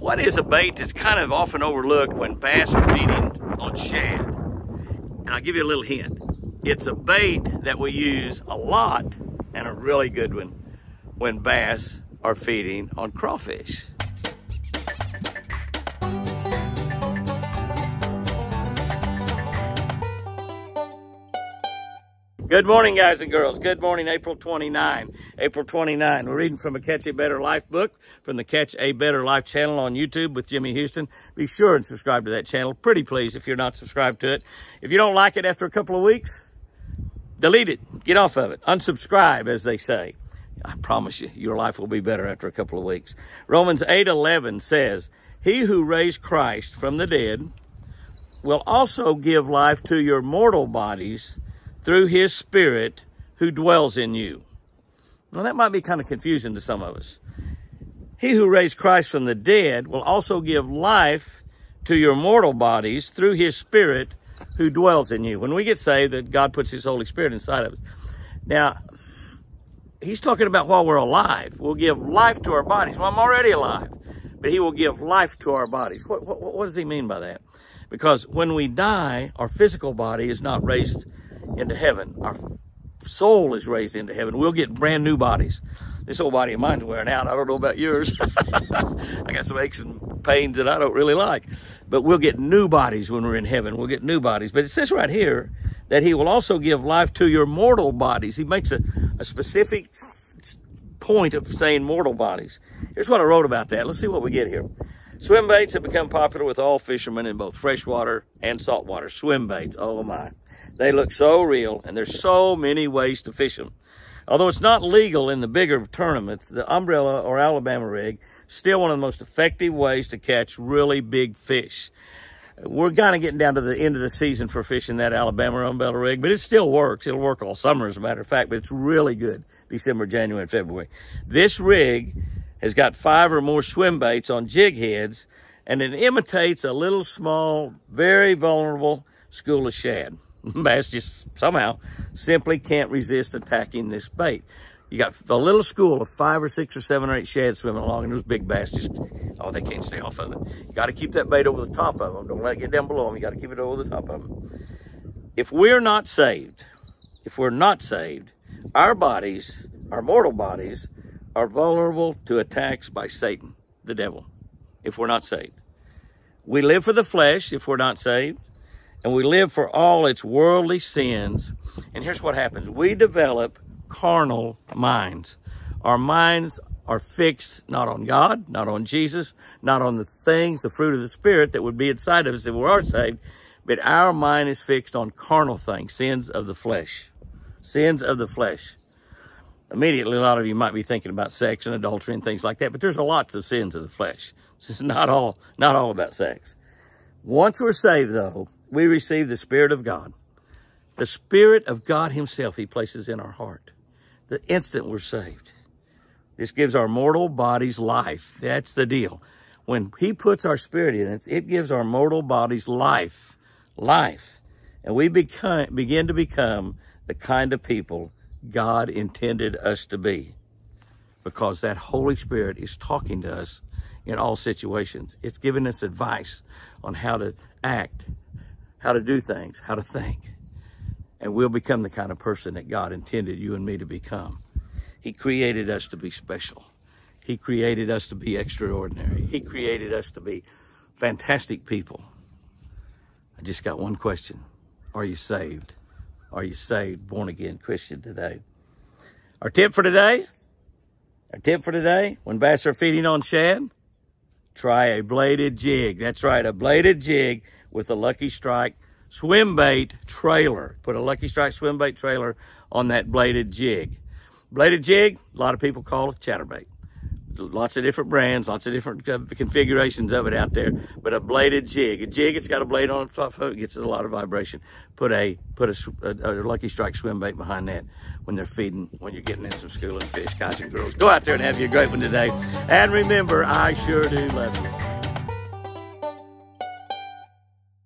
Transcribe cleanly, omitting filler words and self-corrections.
What is a bait that's kind of often overlooked when bass are feeding on shad? And I'll give you a little hint. It's a bait that we use a lot, and a really good one, when bass are feeding on crawfish. Good morning, guys and girls. Good morning, April 29. April 29. We're reading from a Catch a Better Life book from the Catch a Better Life channel on YouTube with Jimmy Houston. Be sure and subscribe to that channel. Pretty please if you're not subscribed to it. If you don't like it after a couple of weeks, delete it. Get off of it. Unsubscribe, as they say. I promise you, your life will be better after a couple of weeks. Romans 8:11 says, "He who raised Christ from the dead will also give life to your mortal bodies through his Spirit who dwells in you." Now that might be kind of confusing to some of us. He who raised Christ from the dead will also give life to your mortal bodies through his Spirit who dwells in you. When we get saved, that God puts his Holy Spirit inside of us. Now, he's talking about while we're alive. We'll give life to our bodies. Well, I'm already alive, but he will give life to our bodies. What does he mean by that? Because when we die, our physical body is not raised into heaven. Our soul is raised into heaven. We'll get brand new bodies. This old body of mine's wearing out. I don't know about yours. I got some aches and pains that I don't really like. But we'll get new bodies when we're in heaven. We'll get new bodies. But it says right here that he will also give life to your mortal bodies. He makes a specific point of saying mortal bodies. Here's what I wrote about that. Let's see what we get here. Swim baits have become popular with all fishermen in both freshwater and saltwater. Swim baits, oh my. They look so real, and there's so many ways to fish them. Although it's not legal in the bigger tournaments, the umbrella or Alabama rig is still one of the most effective ways to catch really big fish. We're kind of getting down to the end of the season for fishing that Alabama umbrella rig, but it still works. It'll work all summer, as a matter of fact, but it's really good December, January, and February. This rig has got 5 or more swim baits on jig heads, and it imitates a little small, very vulnerable school of shad. Bass just somehow simply can't resist attacking this bait. You got a little school of 5 or 6 or 7 or 8 shad swimming along, and those big bass just, oh, they can't stay off of it. You got to keep that bait over the top of them. Don't let it get down below them. You got to keep it over the top of them. If we're not saved, our bodies, our mortal bodies, are vulnerable to attacks by Satan, the devil, if we're not saved. We live for the flesh if we're not saved, and we live for all its worldly sins. And here's what happens. We develop carnal minds. Our minds are fixed not on God, not on Jesus, not on the things, the fruit of the Spirit that would be inside of us if we are saved, but our mind is fixed on carnal things, sins of the flesh. Sins of the flesh. Immediately, a lot of you might be thinking about sex and adultery and things like that, but there's lots of sins of the flesh. This is not all about sex. Once we're saved, though, we receive the Spirit of God. The Spirit of God himself he places in our heart. The instant we're saved. This gives our mortal bodies life. That's the deal. When he puts our spirit in it, it gives our mortal bodies life. Life. And we begin to become the kind of people God intended us to be, because that Holy Spirit is talking to us in all situations. It's giving us advice on how to act, how to do things, how to think. And we'll become the kind of person that God intended you and me to become. He created us to be special. He created us to be extraordinary. He created us to be fantastic people. I just got one question. Are you saved? Are you saved, born again Christian today? Our tip for today, when bass are feeding on shad, try a bladed jig. That's right, a bladed jig with a Lucky Strike swim bait trailer. Put a Lucky Strike swim bait trailer on that bladed jig. Bladed jig, a lot of people call it chatterbait. Lots of different brands, lots of different configurations of it out there. But a bladed jig, it's got a blade on top of it, gets a lot of vibration. Put a Lucky Strike swim bait behind that when they're feeding, when you're getting in some schooling fish, guys and girls. Go out there and have you a great one today. And remember, I sure do love you.